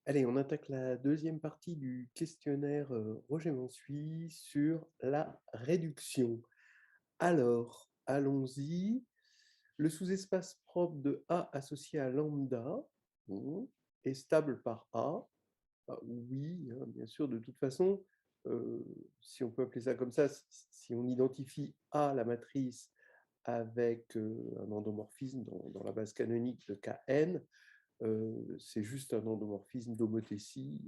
Allez, on attaque la deuxième partie du questionnaire Roger Mansuy sur la réduction. Alors, allons-y. Le sous-espace propre de A associé à lambda est stable par A. Ah, oui, hein, bien sûr, de toute façon, si on peut appeler ça comme ça, si on identifie A, la matrice, avec un endomorphisme dans la base canonique de Kn, c'est juste un endomorphisme d'homothétie.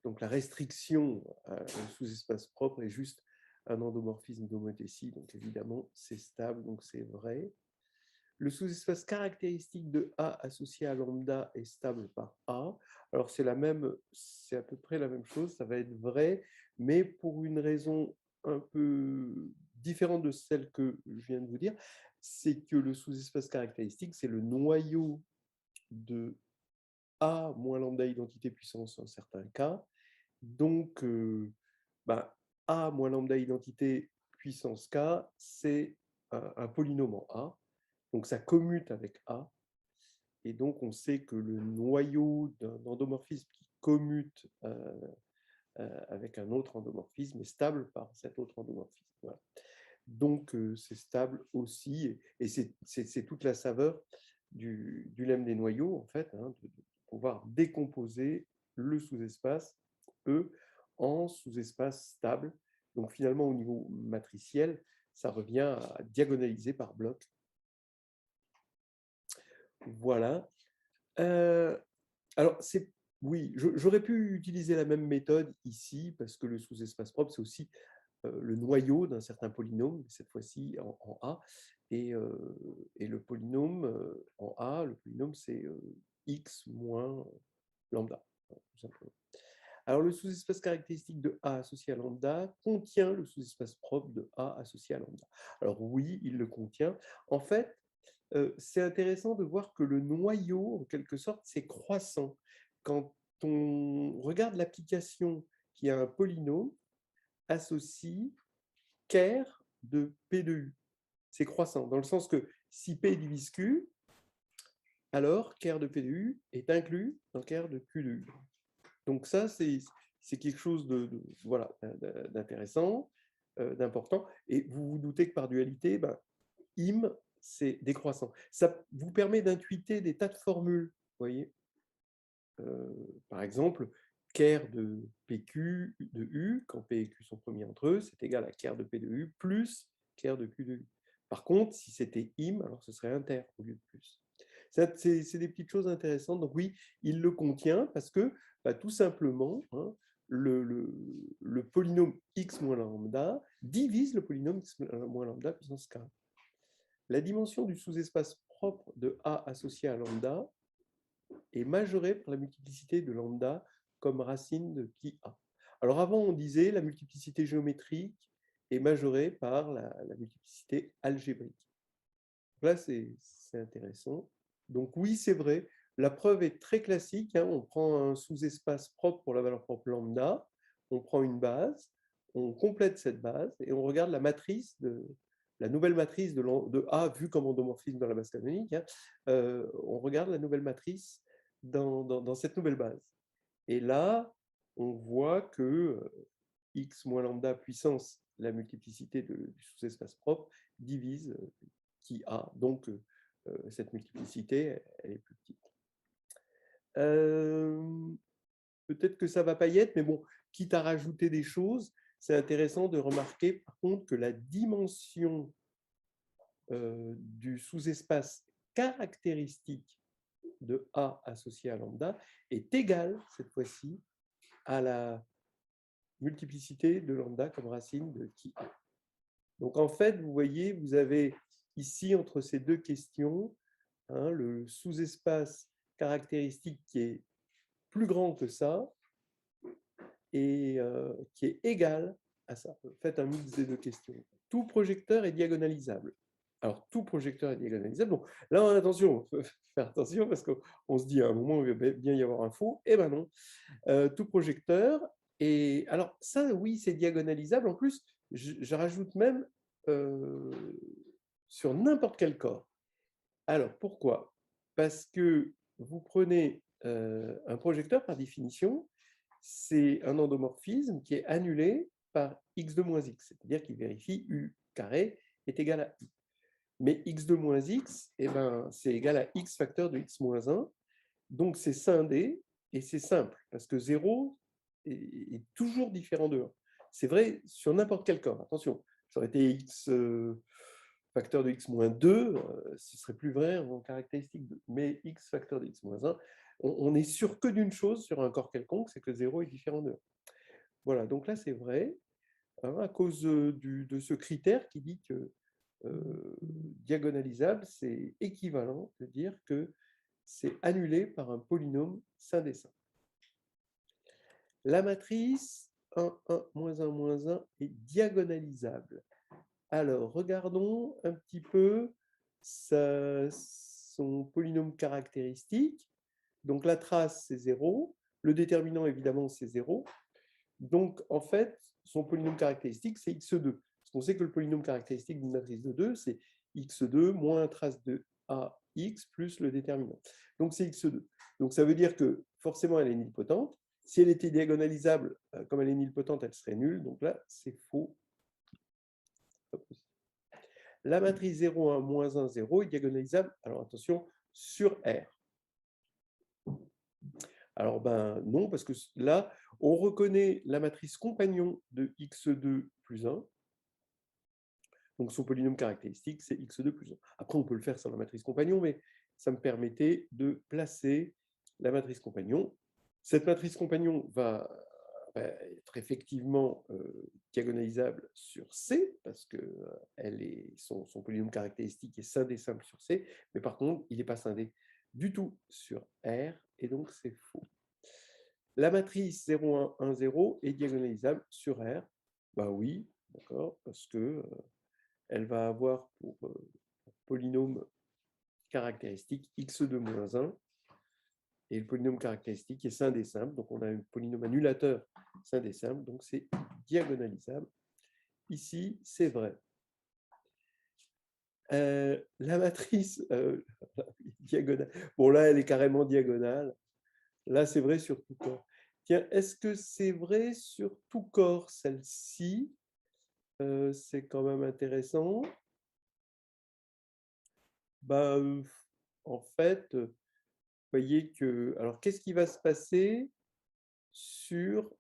Donc la restriction au sous-espace propre est juste un endomorphisme d'homothétie. Donc évidemment, c'est stable, donc c'est vrai. Le sous-espace caractéristique de A associé à lambda est stable par A. Alors c'est à peu près la même chose, ça va être vrai, mais pour une raison un peu différente de celle que je viens de vous dire, c'est que le sous-espace caractéristique, c'est le noyau de A moins lambda identité puissance dans certains cas. Donc, A moins lambda identité puissance K, c'est un polynôme en A. Donc, ça commute avec A. Et donc, on sait que le noyau d'un endomorphisme qui commute avec un autre endomorphisme est stable par cet autre endomorphisme. Voilà. Donc, c'est stable aussi. Et c'est toute la saveur du lemme des noyaux, en fait, hein, de pouvoir décomposer le sous-espace E en sous-espace stable. Donc, finalement, au niveau matriciel, ça revient à diagonaliser par bloc. Voilà. Alors, oui, j'aurais pu utiliser la même méthode ici, parce que le sous-espace propre, c'est aussi le noyau d'un certain polynôme, cette fois-ci en A, et le polynôme en A, le polynôme, c'est x moins lambda, tout simplement. Alors, le sous-espace caractéristique de A associé à lambda contient le sous-espace propre de A associé à lambda. Alors oui, il le contient. En fait, c'est intéressant de voir que le noyau, en quelque sorte, c'est croissant. Quand on regarde l'application qui a un polynôme, associe ker de P de U. C'est croissant, dans le sens que si P divise Q, alors ker de P de U est inclus dans ker de Q de U. Donc ça, c'est quelque chose voilà, d'intéressant, d'important. Et vous vous doutez que par dualité, im, c'est décroissant. Ça vous permet d'intuiter des tas de formules, vous voyez. Par exemple, ker de PQ de U, quand P et Q sont premiers entre eux, c'est égal à ker de P de U plus ker de Q de U. Par contre, si c'était im, alors ce serait inter au lieu de plus. C'est des petites choses intéressantes. Donc oui, il le contient parce que tout simplement, hein, le polynôme x moins lambda divise le polynôme x moins lambda puissance k. La dimension du sous-espace propre de A associé à lambda est majorée par la multiplicité de lambda comme racine de qui A. Alors avant, on disait la multiplicité géométrique est majorée par la multiplicité algébrique. Là, c'est intéressant. Donc oui, c'est vrai. La preuve est très classique. Hein. On prend un sous-espace propre pour la valeur propre lambda, on prend une base, on complète cette base et on regarde la nouvelle matrice de A vue comme endomorphisme dans la base canonique. Hein. On regarde la nouvelle matrice dans cette nouvelle base. Et là, on voit que x moins lambda puissance la multiplicité du sous-espace propre divise qui A. Donc, cette multiplicité, elle est plus petite. Peut-être que ça ne va pas y être, mais bon, quitte à rajouter des choses, c'est intéressant de remarquer par contre que la dimension du sous-espace caractéristique de A associé à lambda est égale, cette fois-ci, à la multiplicité de lambda comme racine de qui A. Donc en fait, vous voyez, vous avez ici, entre ces deux questions, hein, le sous-espace caractéristique qui est plus grand que ça et qui est égal à ça. Faites un mix des deux questions. Tout projecteur est diagonalisable. Alors, tout projecteur est diagonalisable. Donc, là, attention, il faut faire attention parce qu'on se dit à un moment, il va bien y avoir un faux. Eh ben non. Tout projecteur. Et alors, ça, oui, c'est diagonalisable. En plus, je rajoute même sur n'importe quel corps. Alors, pourquoi? Parce que vous prenez un projecteur, par définition, c'est un endomorphisme qui est annulé par x de moins x, c'est-à-dire qu'il vérifie u carré est égal à i. Mais x de moins x, eh ben, c'est égal à x facteur de x moins 1, donc c'est scindé, et c'est simple, parce que 0 est toujours différent de 1. C'est vrai sur n'importe quel corps, attention, ça aurait été x facteur de x moins 2, ce serait plus vrai en caractéristique 2, mais x facteur de x moins 1, on est sûr que d'une chose sur un corps quelconque, c'est que 0 est différent de 1. Voilà, donc là c'est vrai, hein, à cause de ce critère qui dit que diagonalisable, c'est équivalent de dire que c'est annulé par un polynôme syndessin. La matrice 1, 1, moins 1, moins 1 est diagonalisable. Alors, regardons un petit peu son polynôme caractéristique. Donc, la trace, c'est 0. Le déterminant, évidemment, c'est 0. Donc, en fait, son polynôme caractéristique, c'est x2. Parce qu'on sait que le polynôme caractéristique d'une matrice de 2, c'est x2 moins trace de ax plus le déterminant. Donc, c'est x2. Donc, ça veut dire que forcément, elle est nilpotente. Si elle était diagonalisable, comme elle est nilpotente, elle serait nulle. Donc là, c'est faux. La matrice 0, 1, moins 1, 0 est diagonalisable, alors attention, sur R. Alors, ben non, parce que là, on reconnaît la matrice compagnon de x2 plus 1. Donc, son polynôme caractéristique, c'est x2 plus 1. Après, on peut le faire sans la matrice compagnon, mais ça me permettait de placer la matrice compagnon. Cette matrice compagnon va être effectivement diagonalisable sur C, parce que son polynôme caractéristique est scindé simple sur C, mais par contre, il n'est pas scindé du tout sur R, et donc c'est faux. La matrice 0, 1, 1, 0 est diagonalisable sur R. Ben oui, d'accord, parce que elle va avoir pour polynôme caractéristique x2 moins 1, et le polynôme caractéristique est scindé simple, donc on a un polynôme annulateur scindé simple, donc c'est diagonalisable. Ici, c'est vrai. La matrice diagonale, bon là, elle est carrément diagonale. Là, c'est vrai sur tout corps. Tiens, est-ce que c'est vrai sur tout corps, celle-ci? C'est quand même intéressant. Bah, en fait, vous voyez que... Alors, qu'est-ce qui va se passer sur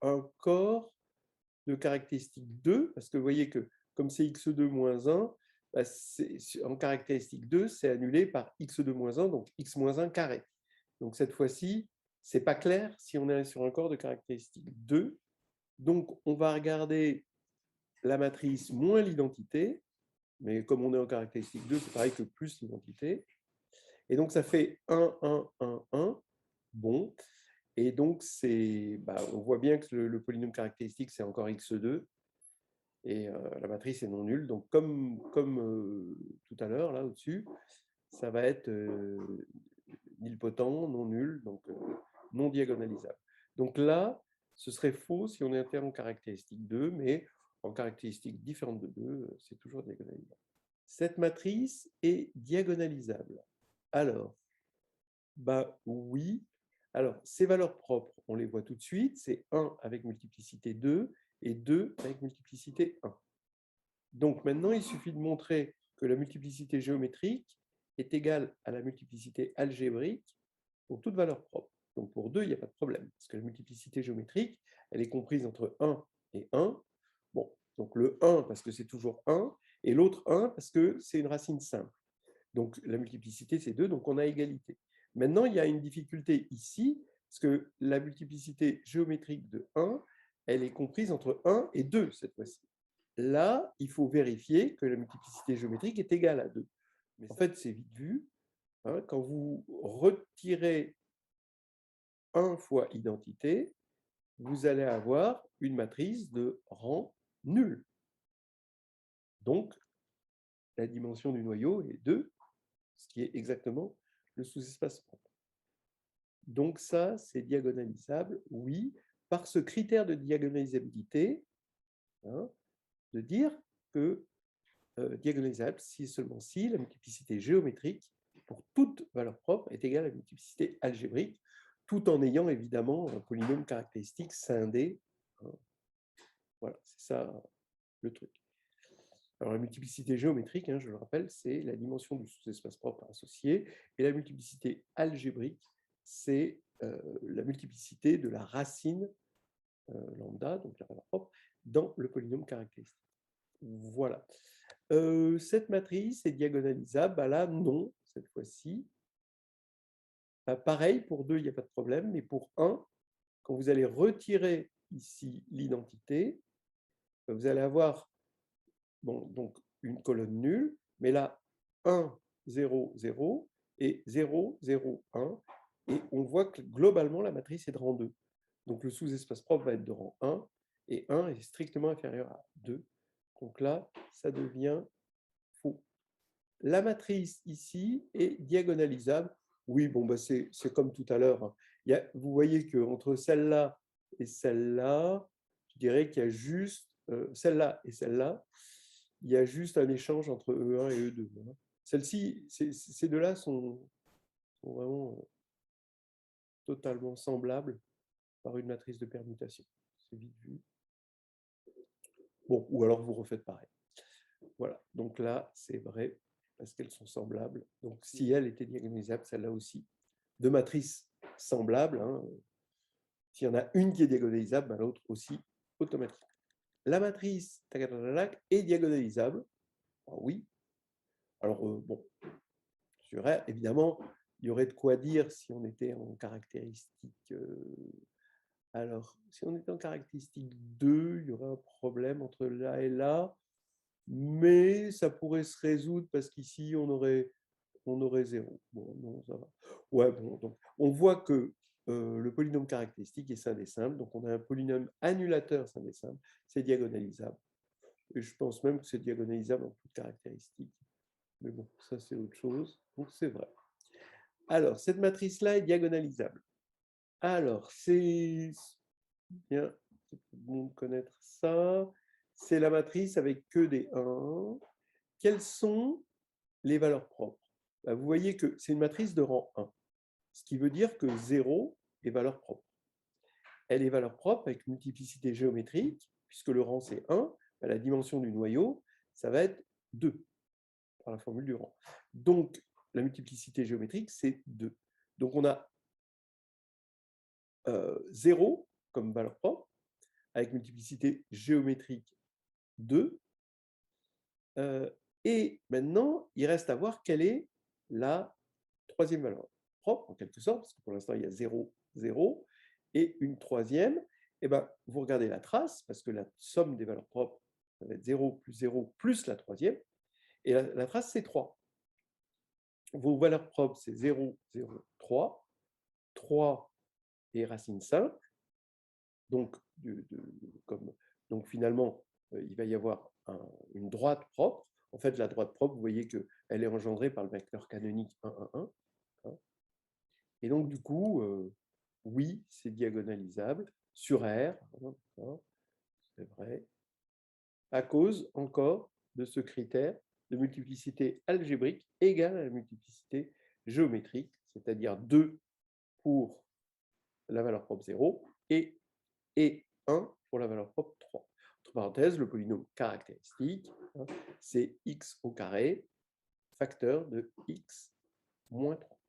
un corps de caractéristique 2? Parce que vous voyez que comme c'est x2 moins 1, bah en caractéristique 2, c'est annulé par x2 moins 1, donc x moins 1 carré. Donc cette fois-ci, ce n'est pas clair si on est sur un corps de caractéristique 2. Donc on va regarder la matrice moins l'identité, mais comme on est en caractéristique 2, c'est pareil que plus l'identité. Et donc ça fait 1, 1, 1, 1. Bon. Et donc, on voit bien que le polynôme caractéristique, c'est encore x2. Et la matrice est non nulle. Donc, comme tout à l'heure, là, au-dessus, ça va être nilpotent, non nul, donc non diagonalisable. Donc là, ce serait faux si on était en caractéristique 2, mais en caractéristique différente de 2, c'est toujours diagonalisable. Cette matrice est diagonalisable. Alors, bah oui. Alors, ces valeurs propres, on les voit tout de suite. C'est 1 avec multiplicité 2 et 2 avec multiplicité 1. Donc maintenant, il suffit de montrer que la multiplicité géométrique est égale à la multiplicité algébrique pour toute valeur propre. Donc pour 2, il n'y a pas de problème, parce que la multiplicité géométrique, elle est comprise entre 1 et 1. Bon, donc le 1 parce que c'est toujours 1, et l'autre 1 parce que c'est une racine simple. Donc la multiplicité, c'est 2, donc on a égalité. Maintenant, il y a une difficulté ici, parce que la multiplicité géométrique de 1, elle est comprise entre 1 et 2 cette fois-ci. Là, il faut vérifier que la multiplicité géométrique est égale à 2. Mais en fait, c'est vite vu. Hein, quand vous retirez 1 fois identité, vous allez avoir une matrice de rang nul. Donc, la dimension du noyau est 2, ce qui est exactement le sous-espace propre. Donc ça, c'est diagonalisable, oui, par ce critère de diagonalisabilité, hein, de dire que diagonalisable si et seulement si la multiplicité géométrique pour toute valeur propre est égale à la multiplicité algébrique, tout en ayant évidemment un polynôme caractéristique scindé. Voilà, c'est ça le truc. Alors la multiplicité géométrique, je le rappelle, c'est la dimension du sous-espace propre associé, et la multiplicité algébrique, c'est la multiplicité de la racine lambda, donc la valeur propre, dans le polynôme caractéristique. Voilà. Cette matrice est diagonalisable. Là, non, cette fois-ci. Pareil, pour 2, il n'y a pas de problème, mais pour 1, quand vous allez retirer ici l'identité, vous allez avoir donc une colonne nulle, mais là, 1, 0, 0, et 0, 0, 1, et on voit que globalement, la matrice est de rang 2. Donc le sous-espace propre va être de rang 1, et 1 est strictement inférieur à 2. Donc là, ça devient faux. La matrice ici est diagonalisable. Oui, bon, c'est comme tout à l'heure. Vous voyez qu'entre celle-là et celle-là, je dirais qu'il y a juste celle-là et celle-là, il y a juste un échange entre E1 et E2. Celles-ci, ces deux-là sont vraiment totalement semblables par une matrice de permutation. C'est vite vu. Bon, ou alors vous refaites pareil. Voilà, donc là, c'est vrai, parce qu'elles sont semblables. Donc, si elle était diagonalisable, celle-là aussi. Deux matrices semblables, s'il y en a une qui est diagonalisable, l'autre aussi automatiquement. La matrice est diagonalisable. Alors, oui. Alors, bon, sur R, évidemment, il y aurait de quoi dire si on était en caractéristique. Alors, si on était en caractéristique 2, il y aurait un problème entre là et là. Mais ça pourrait se résoudre parce qu'ici, on aurait 0. Bon, non, ça va. Ouais, bon, donc, on voit que le polynôme caractéristique est scindé simple. Donc, on a un polynôme annulateur scindé simple. C'est diagonalisable. Et je pense même que c'est diagonalisable en toute caractéristique. Mais bon, ça, c'est autre chose. Donc, c'est vrai. Alors, cette matrice-là est diagonalisable. Alors, c'est bien, c'est bon de connaître ça. C'est la matrice avec que des 1. Quelles sont les valeurs propres? Vous voyez que c'est une matrice de rang 1, ce qui veut dire que 0 est valeur propre. Elle est valeur propre avec multiplicité géométrique, puisque le rang c'est 1, la dimension du noyau, ça va être 2, par la formule du rang. Donc, la multiplicité géométrique, c'est 2. Donc, on a 0 comme valeur propre, avec multiplicité géométrique 2. Et maintenant, il reste à voir quelle est la troisième valeur propre, en quelque sorte, parce que pour l'instant, il y a 0, 0, et une troisième. Eh ben, vous regardez la trace, parce que la somme des valeurs propres, ça va être 0 plus la troisième, et la trace, c'est 3. Vos valeurs propres, c'est 0, 0, 3. 3 est racine simple. Donc, donc finalement, il va y avoir une droite propre. En fait, la droite propre, vous voyez qu'elle est engendrée par le vecteur canonique 1, 1, 1. Et donc, du coup, oui, c'est diagonalisable sur R, c'est vrai, à cause encore de ce critère de multiplicité algébrique égale à la multiplicité géométrique, c'est-à-dire 2 pour la valeur propre 0 et 1 pour la valeur propre 3. Entre parenthèses, le polynôme caractéristique, c'est x au carré, facteur de x moins 3.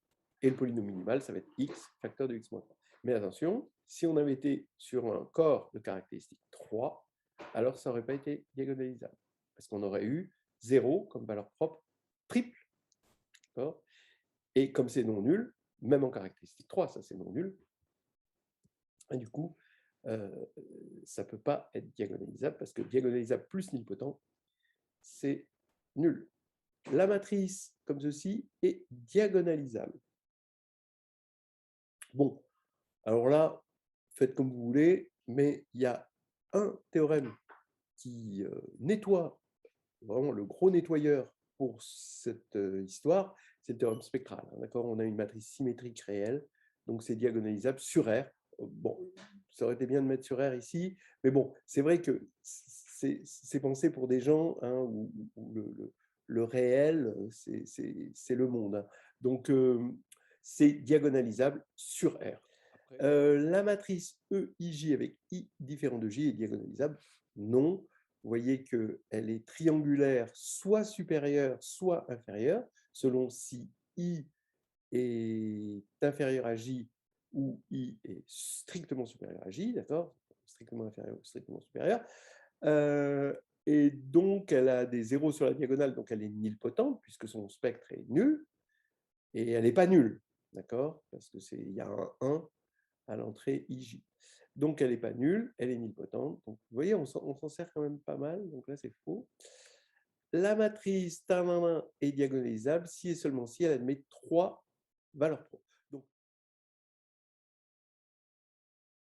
Et le polynôme minimal, ça va être x, facteur de x moins 3. Mais attention, si on avait été sur un corps de caractéristique 3, alors ça n'aurait pas été diagonalisable. Parce qu'on aurait eu 0 comme valeur propre triple. Et comme c'est non nul, même en caractéristique 3, ça c'est non nul. Et du coup, ça ne peut pas être diagonalisable parce que diagonalisable plus nilpotent, c'est nul. La matrice, comme ceci, est diagonalisable. Bon, alors là, faites comme vous voulez, mais il y a un théorème qui nettoie, vraiment le gros nettoyeur pour cette histoire, c'est le théorème spectral. D'accord, on a une matrice symétrique réelle, donc c'est diagonalisable sur R. Bon, ça aurait été bien de mettre sur R ici, mais bon, c'est vrai que c'est pensé pour des gens où le réel, c'est le monde. Donc, c'est diagonalisable sur R. La matrice EIJ avec I différent de J est diagonalisable? Non. Vous voyez qu'elle est triangulaire, soit supérieure, soit inférieure, selon si I est inférieur à J ou I est strictement supérieur à J, d'accord? Strictement inférieur ou strictement supérieur. Et donc, elle a des zéros sur la diagonale, donc elle est nilpotente, puisque son spectre est nul, et elle n'est pas nulle, d'accord? Parce qu'il y a un 1 à l'entrée IJ. Donc, elle n'est pas nulle, elle est nilpotente. Donc, vous voyez, on s'en sert quand même pas mal. Donc là, c'est faux. La matrice est diagonalisable si et seulement si elle admet 3 valeurs propres.